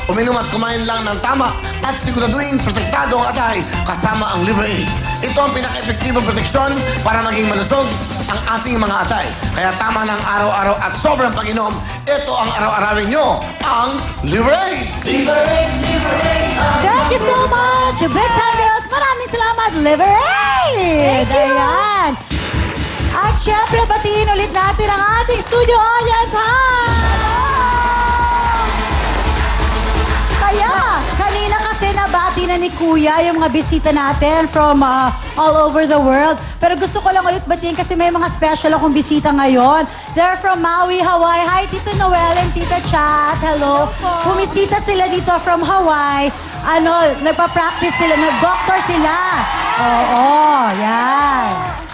Uminom at kumain lang ng tama at siguraduhin protektado ang atay kasama ang Liver Aid. Ito ang pinaka-epektibong proteksyon para maging malusog ang ating mga atay. Kaya tama ng araw-araw at sobrang pag-inom, ito ang araw-arawin nyo, ang Liver Aid! Liver Aid! Liver Aid! Thank you so much! Big time girls! Maraming salamat, Liver Aid! Ayan! At syempre, batiin ulit natin ang ating studio audience, ha? Kaya, kanina kasi nabati na ni Kuya yung mga bisita natin from all over the world. Pero gusto ko lang ulit batiin kasi may mga special akong bisita ngayon. They're from Maui, Hawaii. Hi, Tita Noel and Tita Chat. Hello. Bumisita sila dito from Hawaii. Nagpa-practice sila, nag-doctor sila. Oo, yan.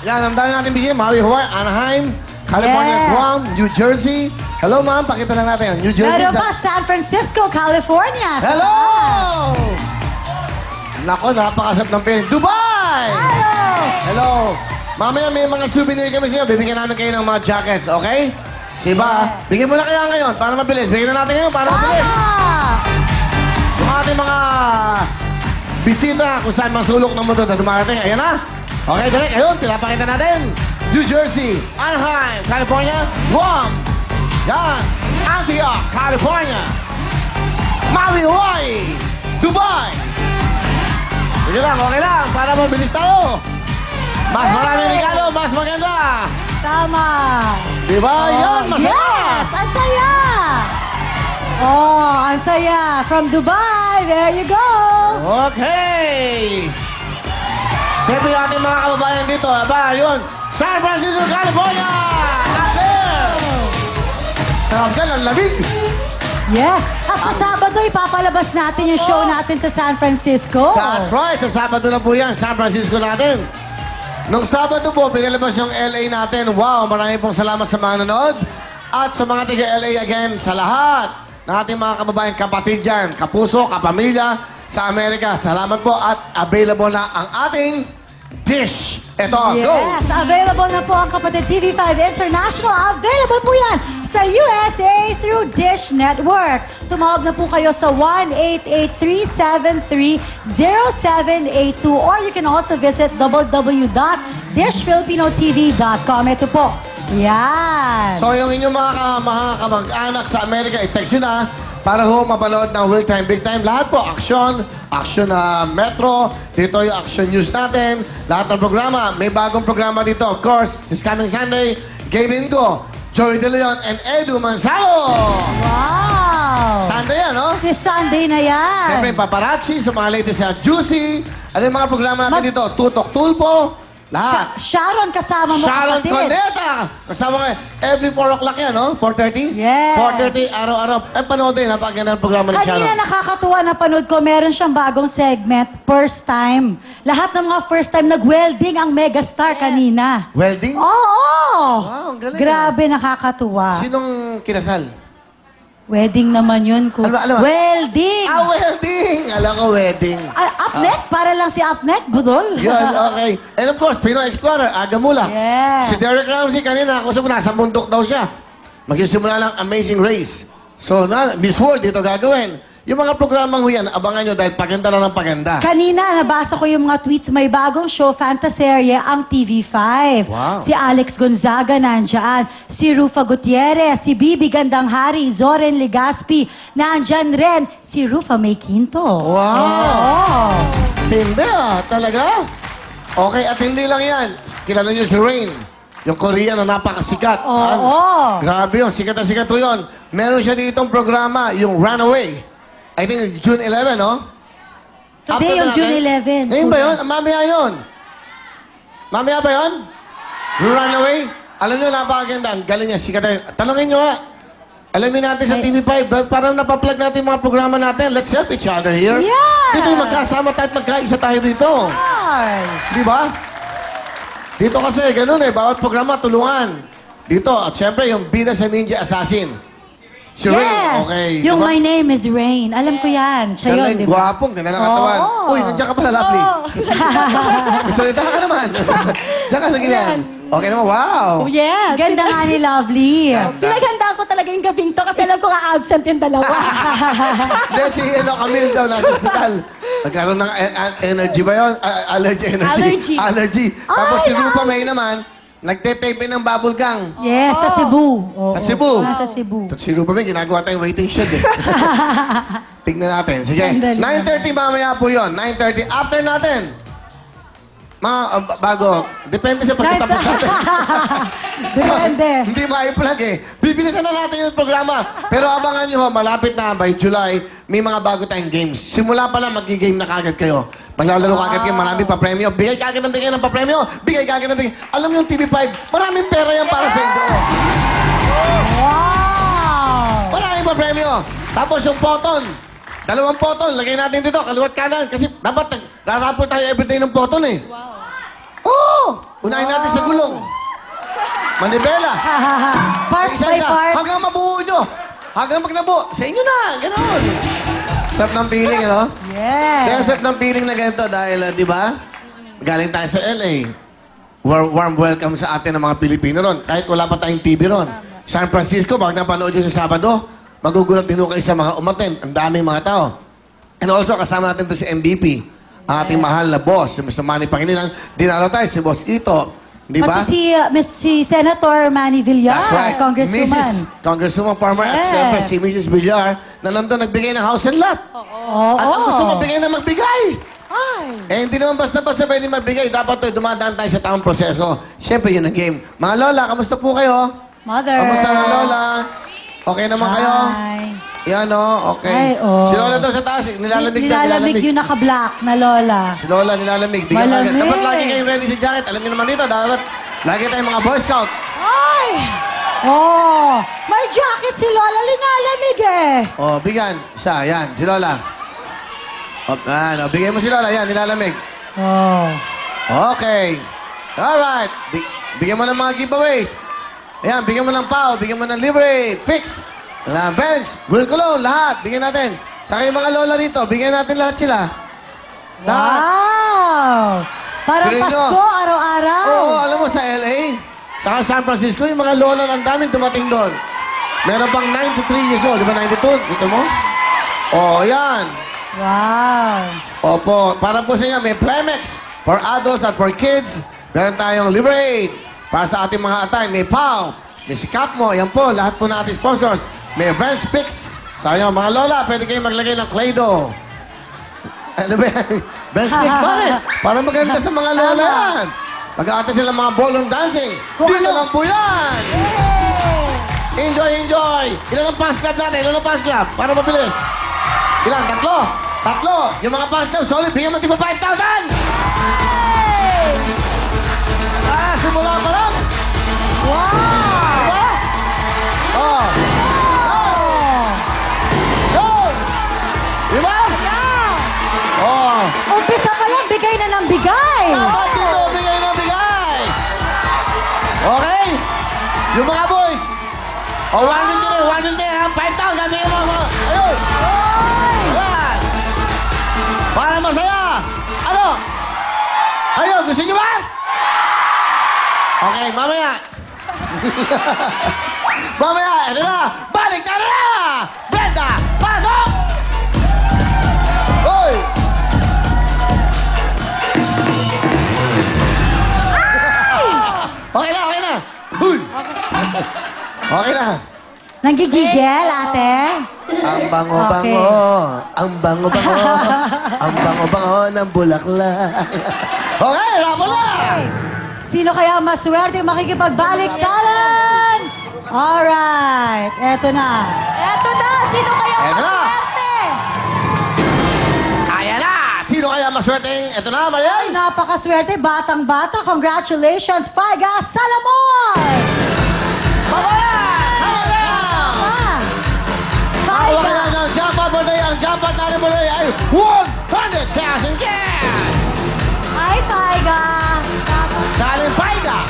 Yan, ang dami natin bigyan. Maui, Hawaii, Anaheim, California, Yes. Guam, New Jersey. Hello, ma'am. Pakita lang natin. New Jersey. Meron pa, San Francisco, California. Hello! Nako, napakasap ng piling. Dubai! Hello! Hello! Mamaya may mga souvenir kami sa inyo. Bibigyan namin kayo ng mga jackets, okay? Siba, bigyan mo na kaya ngayon para mabilis. Bigyan na natin ngayon para mabilis. Yung ating mga bisita kung saan mang sulok ng mundo na dumarating. Ayan na. Okay, direct. Ayun, pinapakita natin. New Jersey, Anaheim, California, Guam. Yan. Antioch, California. Maui, Hawaii. Dubai. Sige lang, okay lang. Para mabilis tayo. Mas maraming regalo, mas maganda. Tama. Diba? Yan, masaya. Yes! Ang saya! Oh, ang saya. From Dubai. There you go. Okay. Siyempre yung ating mga kababayan dito. Aba, yun. San Francisco, California! Sarap dyan, ang lamig. Yes. At sa Sabado, ipapalabas natin yung show natin sa San Francisco. That's right. Sa Sabado na po yan, San Francisco natin. Nung Sabado po, pinalabas yung LA natin. Wow, maraming pong salamat sa mga nanood. At sa mga taga-LA again, sa lahat ng ating mga kababayan, kapatid dyan, kapuso, kapamilya sa Amerika. Salamat po at available na ang ating dish. Ito, go! Yes, available na po ang Kapatid TV5 International. Available po yan sa USA through Dish Network. Tumawag na po kayo sa 1-888-373-0782 or you can also visit www.dishfilipinotv.com. Ito po. Yan. So yung inyong mga kamag-anak sa Amerika, i-text yun na para ho mapanood ng Will Time, Big Time. Lahat po, action na Metro, dito yung Action News natin, lahat ng programa. May bagong programa dito, of course, this coming Sunday, Gavin Go, Joey De Leon, and Edu Manzalo. Wow! Sunday yan, no? Si Sunday na yan. Siyempre, paparazzi sa mga latest sa Juicy. Ano yung mga programa natin dito? Tutok Tulpo, lahat. Sharon kasama mo, Sharon kapatid. Coneta! Kasama ko every 4 o'clock yan, no? 4:30? Yes. 4:30, araw-araw. Panoodin, napakaganda ng programa ni Kanina Sharon. nakakatuwa na panood ko, meron siyang bagong segment, First Time. Lahat ng mga first time, nag-welding ang megastar kanina. Welding? Oo! Wow, ang galing, Grabe, nakakatuwa. Sinong kinasal? Wedding naman yun. Ano? Welding! Welding! Alam ko, wedding. Upneck? Para lang si Upneck, budol. Yun, okay. And of course, Pinoy Explorer, Aga Mula. Yeah. Si Derek Ramsey kanina, ako nasa bundok daw siya. Magsisimula ng Amazing Race. So, Miss World, dito gagawin. Yung mga programang yan, abangan nyo dahil paganda lang ng paganda. Kanina, nabasa ko yung mga tweets, may bagong show, Fantaserye, ang TV5. Wow. Si Alex Gonzaga nandyan, si Rufa Gutierrez, si Bibi Gandanghari, Zoren Legaspi, nandyan rin, si Rufa May Quinto. Wow! Tindi talaga? Okay, at hindi lang yan. Kilala nyo si Rain, yung Korean na napakasikat. Oo. Grabe yun, sikat na sikat po yun. Meron siya ditong programa, yung Runaway. I think June 11, no? Today, yung June 11. Ngayon ba yun? Mamaya yun. Mamaya ba yun? Runaway? Alam nyo, napakaganda. Ang galing niya, sikat na. Tanungin nyo nga. Alamin natin sa TV5, parang napaplug natin yung mga programa natin. Let's help each other here. Yeah! Dito yung magkasama tayo at magkaisa tayo dito. Yes. Di ba? Dito kasi, ganun bawat programa, tulungan. Dito, at syempre, yung Bida sa Ninja Assassin. Si Rain, Yes! okay. Yung Diba? My Name is Rain. Alam ko yan. Siya yun, Galing, di ba? gwapong, ganda ng katawan. Oo. Uy, nandiyan ka pala, lovely. Oo. Salita ka naman. Diyan ka sa ganyan. Okay naman, wow. Oh, yes. Ganda nga ni Lovely. Pinaghandaan ko talaga yung gabing to kasi alam ko ka-absent yung dalawa. Hindi, si Camille daw nasa hospital. Nagkaroon ng energy ba yun? Allergy. Tapos si Rupa May naman, nagte-tape ng bubble gang. Yes, sa Cebu. Oo. Sa Cebu? Nasa Cebu. Si Rupa May, ginagawa tayong waiting shed eh. Tignan natin. Sige, Sandali. 9:30 mamaya po yun. 9:30. After natin. Mga bago. Depende sa pagkatapos natin. Depende. Hindi ma-plug eh. Bibilisan na natin yung programa. Pero abangan nyo, malapit na by July, may mga bago tayong games. Simula pa lang, mag-game na kagad kayo. Maglalaro kagad kayo, maraming pa-premyo. Bigay kagad ng bigay ng pa-premyo. Bigay kagad ng bigay. Alam nyo yung TV5, maraming pera yan para sa inyo. Wow! Maraming pa-premyo. Tapos yung photon. 2 photon, lagay natin dito, kaliwat kanan. Kasi dapat narapot tayo everyday ng photon eh. Wow. Oo! Unahin natin sa gulong. Manibela. Parts by Isa-isa. parts. Hanggang mabuo nyo. Hanggang pag nabuo, sa inyo na. Ganon. Sarap ng feeling, ano? Yes. Kaya sarap ng feeling na ganito dahil, di ba? Galing tayo sa LA. Warm welcome sa atin ng mga Pilipino ron. Kahit wala pa tayong TV ron. San Francisco, pag napanood nyo sa Sabado, magugulat din kayo sa mga umaten. Ang daming mga tao. And also, kasama natin to si MVP. Ang ating mahal na boss, si Mr. Manny Pangilinan. Dinalo tayo, si Boss Ito. Di ba? Pati si Senator Manny Villar, That's right. Congresswoman. Congresswoman Farmer at Yes. siyempre si Mrs. Villar na nandun nagbigay ng house and lot. Oo. At ang gusto magbigay na magbigay. Ay. Eh, hindi naman basta-basta pwede magbigay. Dapat to, dumadaan tayo sa tamang proseso. Siyempre, yun ang game. Mga lola, kamusta po kayo? Mother. Kamusta na lola? Okay naman kayo? Hi. Yan o, okay. Ay, oh. Si lola daw sa taas, nilalamig na, Nilalamig yung naka-black na lola. Si lola nilalamig. Bigyan Malamig. agad. Dapat lagi kayong ready si jacket. Alam niyo naman dito, dapat lagi tayong mga Boy Scout. Ay! Oh, may jacket si Lola, linalamig eh. Oh, bigyan. Isa, yan. Si lola. Oh, yan. Oh, bigyan mo si lola. Yan, nilalamig. Oh. Okay. Alright. Bigyan mo ng mga giveaways. Ayan, bigyan mo ng pao, bigyan mo ng libre, fix. Bench, Will Colon, lahat. Bigyan natin. Saka yung mga lola rito, bigyan natin lahat sila. Lahat. Wow! Parang Tingnan nyo. Pasko, araw-araw. Oo, alam mo, sa LA, saka San Francisco, yung mga lola ng daming dumating doon. Meron pang 93 years old, di ba 92? Dito mo? Oh, yan. Wow. Opo, para po sa inyo, may Plemex for adults at for kids. Meron tayong Liberate para sa ating mga atay. May POW, may Sikap mo. Yan po, lahat po natin sponsors. May Bench Picks. Sa inyo, mga lola, pwede kayong maglagay ng Play-Doh. Ano ba yan? Bench Picks, bakit? Para maganda sa mga lola yan. Pag-aatay sila mga ballroom dancing. Dito lang po yan. Enjoy, enjoy. Ilan ang pass club natin? Ilan ang pass club? Para mabilis. Ilan? Tatlo. Yung mga pass club, solid. Bigyan mo tipo 5,000! Simula pa lang. Wow! Diba? Oh. Oh. Diba? Oh. Umpisa pa lang, bigay na ng bigay. Dapat dito, bigay na bigay. Okay? Yung mga boys. Oh, 1 minute, ha? 5,000. Bigyan mo. Ayun. Ayan. Para masaya. Ano? Ayun, gusto niyo ba? Okay, mamaya. Mamaya, ano na? Balik na! Brenda, pasok! Hoy! Okay na. Huy! Okay na. Nanggigigil, ate? Ang bango-bango, ang bango-bango, ang bango-bango ng bulaklak. Okay, ramo na! Sino kaya maswerte makikipagbaliktaran? Alright, eto na. Eto na, sino kaya Eto na. maswerte? Kaya na! Sino kaya maswerteng? Ito na, Marian! Napakaswerte, batang-bata. Congratulations, Faiga Salamon! Hawa Faiga! kaya ng jackpot muli. Ang jackpot natin muli ay 100,000 cash! Hi, Faiga! Saling Faiga!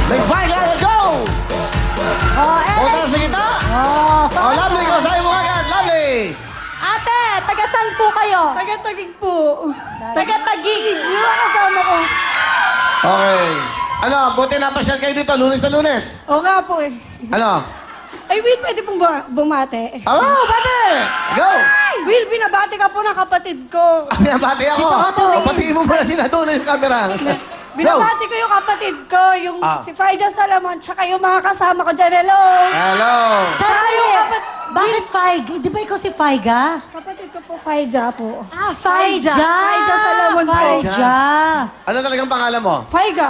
May Faiga, let's go! Oh, Punta sa kita! Oh, Oh, lovely ko sa'yo mo agad, lovely! Ate, taga saan po kayo? Taga-tagig po. Taga-Tagig. Yung mga kasama ko. Okay. Ano, buti napasyal kayo dito, Lunes na Lunes. Oo nga po eh. Ano? Ay, Will, pwede pong bumate. Oh, bate! Go! Will, binabati ka po ng kapatid ko. Bate ako. O, patiin mo muna sila doon yung camera. Go! Binabati ko yung kapatid ko, yung Ah. si Faida Salamon, tsaka yung mga kasama ko dyan. Hello! Hello! Tsaka yung Bakit Faig? Di ba ikaw si Faiga? kapatid ko po, Faida po. Ah, Faija! Faija Salamon po. Faija! Ano talagang pangalan mo? Faiga.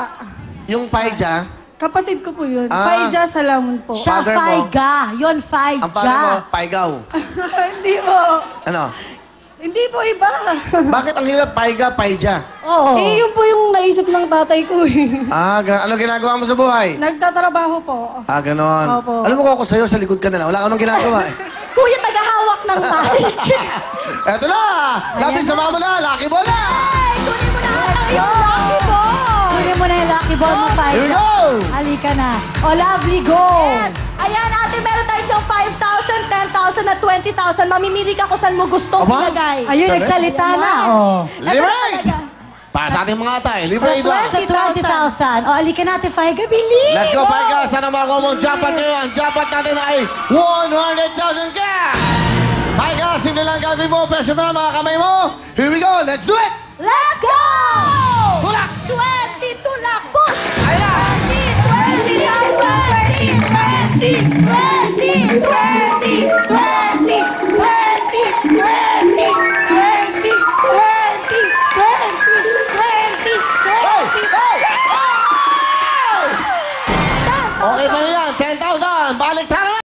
Yung Paija, Kapatid ko po yun. Ah. Faida Salamon po. Siya Father mo? Faiga. Yon Faija. ang pangalan mo, Paigaw. Hindi po. Ano? Hindi po iba. Bakit ang hirap Paiga, Paija? Oo. Eh, yun po yung naisip ng tatay ko eh. Ano ginagawa mo sa buhay? Nagtatrabaho po. Ganon. Opo. Alam mo ko ako sa'yo, sa likod ka na lang. Wala ka nang ginagawa eh. Kuya, tagahawak ng mic. Eto na! Lapit sa mama na! Lucky ball na! Ay, kunin mo na ang iyong lucky ball. Kunin mo na yung lucky ball mo, Here we Faiga. go! Halika na. O, lovely, go! Yes. Ayan, ate, meron tayo siyang 5,000, 10,000 at 20,000. Mamimili ka kung saan mo gustong Aba? ilagay. Ayun, nagsalita na. Oh. Liberate! Para sa ating mga atay, liberate lang. Sa 20,000. O, halika natin, Faiga. Bilis! Let's go, Paiga! Sana mga mong jackpot kayo. Ang jackpot natin ay 100,000 cash! Paiga, simple lang gagawin mo. Presyo mo na mga kamay mo. Here we go! Let's do it! Let's go!